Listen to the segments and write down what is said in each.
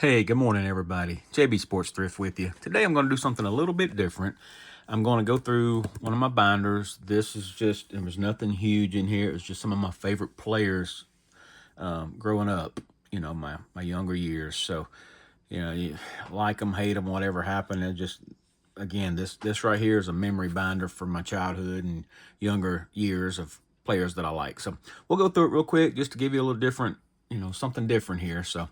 Hey, good morning, everybody. JB Sports Thrift with you. Today I'm going to do something a little bit different. I'm going to go through one of my binders. This is just, there was nothing huge in here. It was just some of my favorite players growing up, my younger years. So, you like them, hate them, whatever happened. It just, again, this right here is a memory binder from my childhood and younger years of players that I like. So we'll go through it real quick just to give you a little different, something different here. So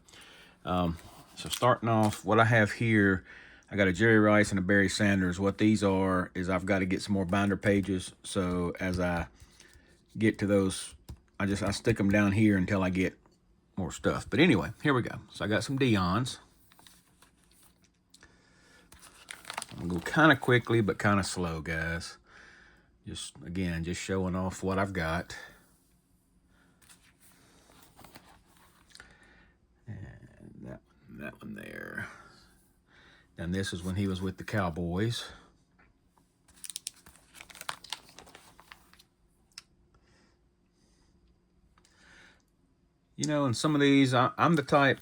starting off, what I have here, I got a Jerry Rice and a Barry Sanders. What these are is I've got to get some more binder pages. So as I get to those, I stick them down here until I get more stuff. But anyway, here we go. So I got some Deons. I'm gonna go kind of quickly, but kind of slow, guys. Just showing off what I've got. And that one there. And this is when he was with the Cowboys. And some of these, I'm the type,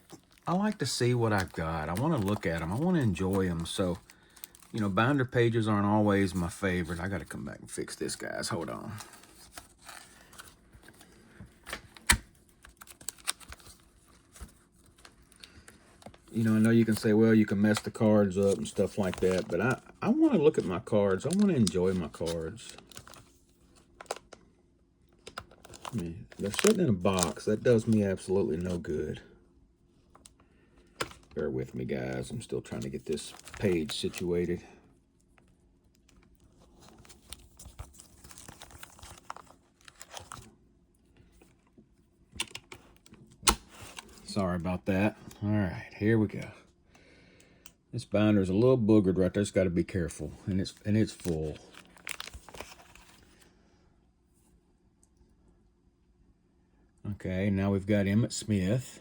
I like to see what I've got. I want to look at them. I want to enjoy them. So, binder pages aren't always my favorite. I got to come back and fix this, guys. Hold on. I know you can say, well, you can mess the cards up and stuff like that, but I want to look at my cards. I want to enjoy my cards. They're sitting in a box. That does me absolutely no good. Bear with me, guys. I'm still trying to get this page situated. Sorry about that. All right, here we go. This binder's a little boogered right there. It's got to be careful, and it's full. Okay, now we've got Emmitt Smith.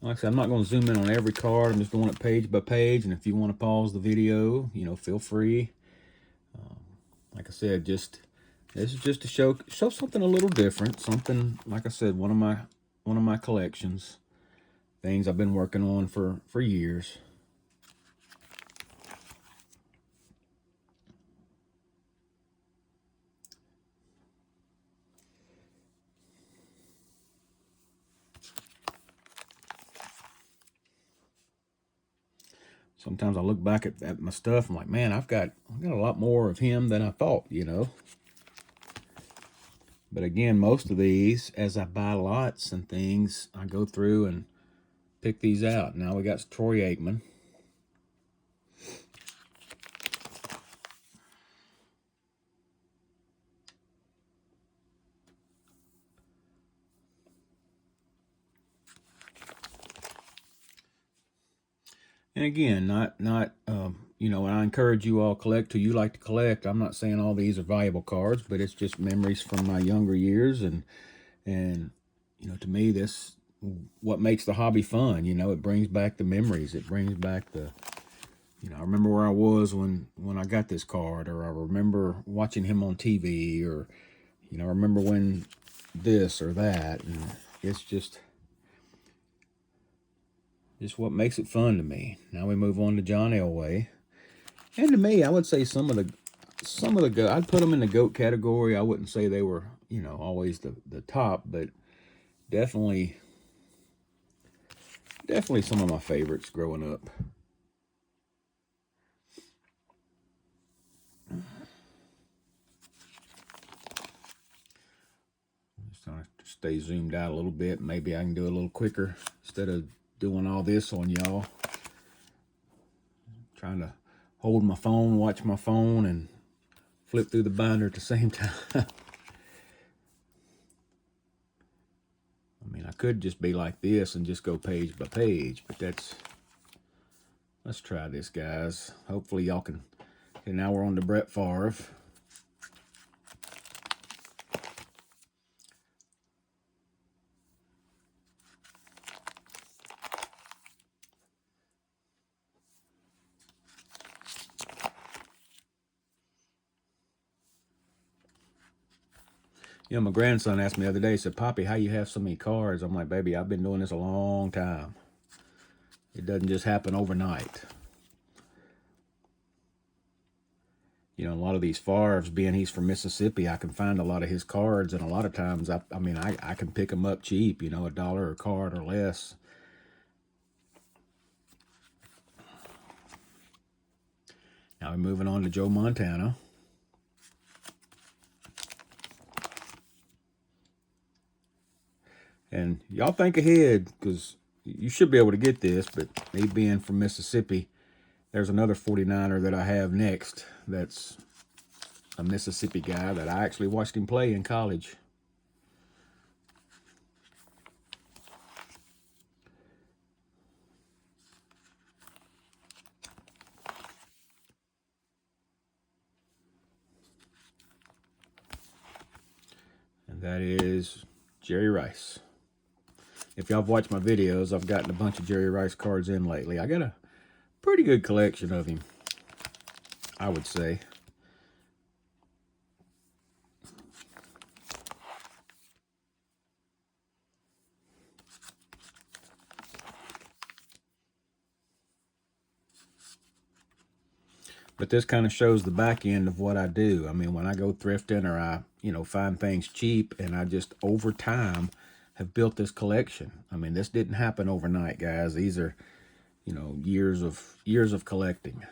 Like I said, I'm not going to zoom in on every card. I'm just doing it page by page, and if you want to pause the video, feel free. Like I said, this is just to show something a little different. Something, like I said, one of my collections, things I've been working on for years. Sometimes I look back at my stuff. I'm like, man, I've got a lot more of him than I thought. But again, most of these, as I buy lots and things, I go through and pick these out. Now we got Troy Aikman. And again, not and I encourage you all collect who you like to collect. I'm not saying all these are valuable cards, but it's just memories from my younger years, and to me, this what makes the hobby fun. It brings back the memories. It brings back the I remember where I was when I got this card, or I remember watching him on TV, or I remember when this or that, and it's just what makes it fun to me. Now we move on to John Elway. And to me, I would say some of the goat, I'd put them in the GOAT category. I wouldn't say they were, always the top, but definitely some of my favorites growing up. Just trying to stay zoomed out a little bit. Maybe I can do it a little quicker instead of doing all this on y'all. Trying to hold my phone, watch my phone, and flip through the binder at the same time. I mean, I could just be like this and just go page by page, but let's try this, guys. Hopefully y'all can. Okay, now we're on to Brett Favre. You know, my grandson asked me the other day, he said, Poppy, how you have so many cards? I'm like, baby, I've been doing this a long time. It doesn't just happen overnight. You know, a lot of these Favres, being he's from Mississippi, I can find a lot of his cards, and a lot of times, I can pick them up cheap, you know, $1 a card or less. Now we're moving on to Joe Montana. And y'all think ahead, because you should be able to get this, but me being from Mississippi, there's another 49er that I have next that's a Mississippi guy that I actually watched him play in college. And that is Jerry Rice. If y'all have watched my videos, I've gotten a bunch of Jerry Rice cards in lately. I got a pretty good collection of him, I would say. But this kind of shows the back end of what I do. I mean, when I go thrifting or I, you know, find things cheap, and I just over time have built this collection. I mean, this didn't happen overnight, guys. These are, you know, years of collecting.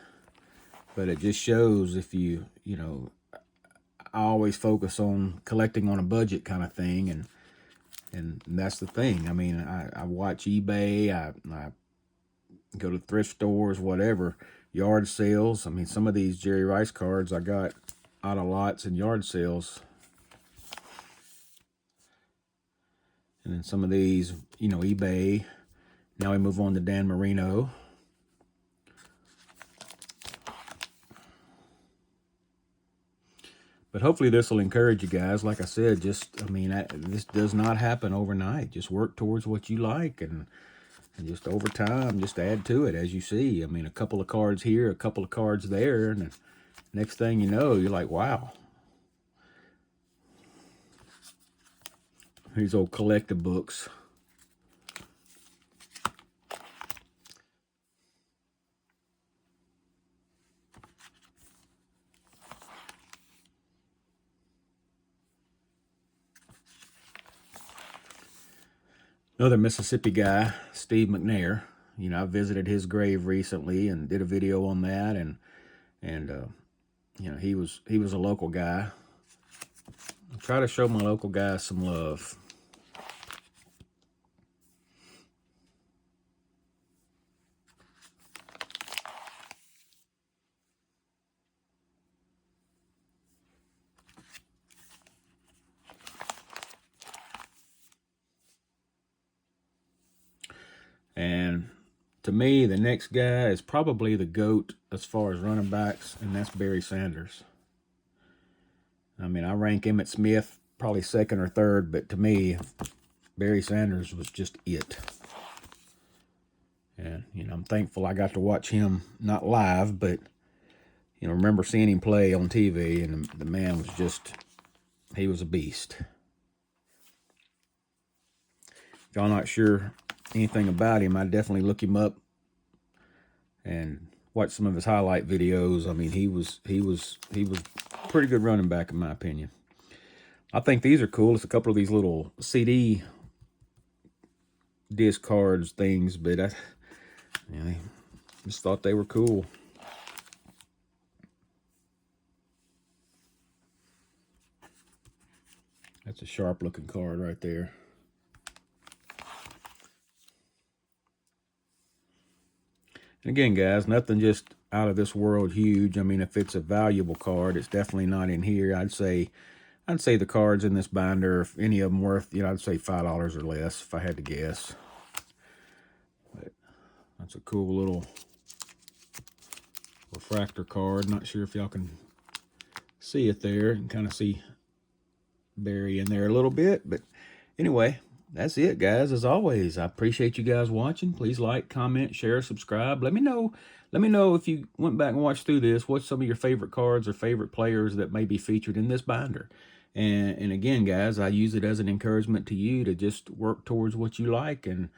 But it just shows if you know, I always focus on collecting on a budget kind of thing, and that's the thing. I mean, I watch eBay, I go to thrift stores, whatever, yard sales. I mean, some of these Jerry Rice cards I got out of lots and yard sales. And then some of these, you know, eBay. Now we move on to Dan Marino. But hopefully this will encourage you guys. Like I said, just, I mean, this does not happen overnight. Just work towards what you like, and just over time, just add to it as you see. I mean, a couple of cards here, a couple of cards there, and the next thing you know, you're like, wow. These old collector books. Another Mississippi guy, Steve McNair. You know, I visited his grave recently and did a video on that, and you know, he was a local guy. I try to show my local guys some love. And to me, the next guy is probably the GOAT as far as running backs, and that's Barry Sanders. I mean, I rank Emmitt Smith probably second or third, but to me, Barry Sanders was just it. And, you know, I'm thankful I got to watch him, not live, but, you know, remember seeing him play on TV, and the man was just, he was a beast. If y'all not sure anything about him, I definitely look him up and watch some of his highlight videos. I mean, he was pretty good running back in my opinion. I think these are cool. It's a couple of these little CD disc cards things, but I just thought they were cool. That's a sharp looking card right there. And again, guys, nothing just out of this world huge. I mean, if it's a valuable card, it's definitely not in here. I'd say the cards in this binder, if any of them worth, you know, I'd say $5 or less if I had to guess. But that's a cool little refractor card. Not sure if y'all can see it there. You can kind of see Barry in there a little bit. But anyway, that's it, guys. As always, I appreciate you guys watching. Please like, comment, share, subscribe. Let me know if you went back and watched through this, what's some of your favorite cards or favorite players that may be featured in this binder. And again, guys, I use it as an encouragement to you to just work towards what you like, and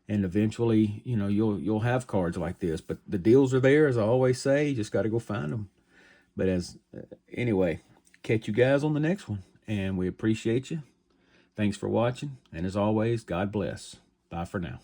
eventually, you know, you'll have cards like this. But the deals are there, as I always say. You just got to go find them. But anyway, catch you guys on the next one, and we appreciate you. Thanks for watching, and as always, God bless. Bye for now.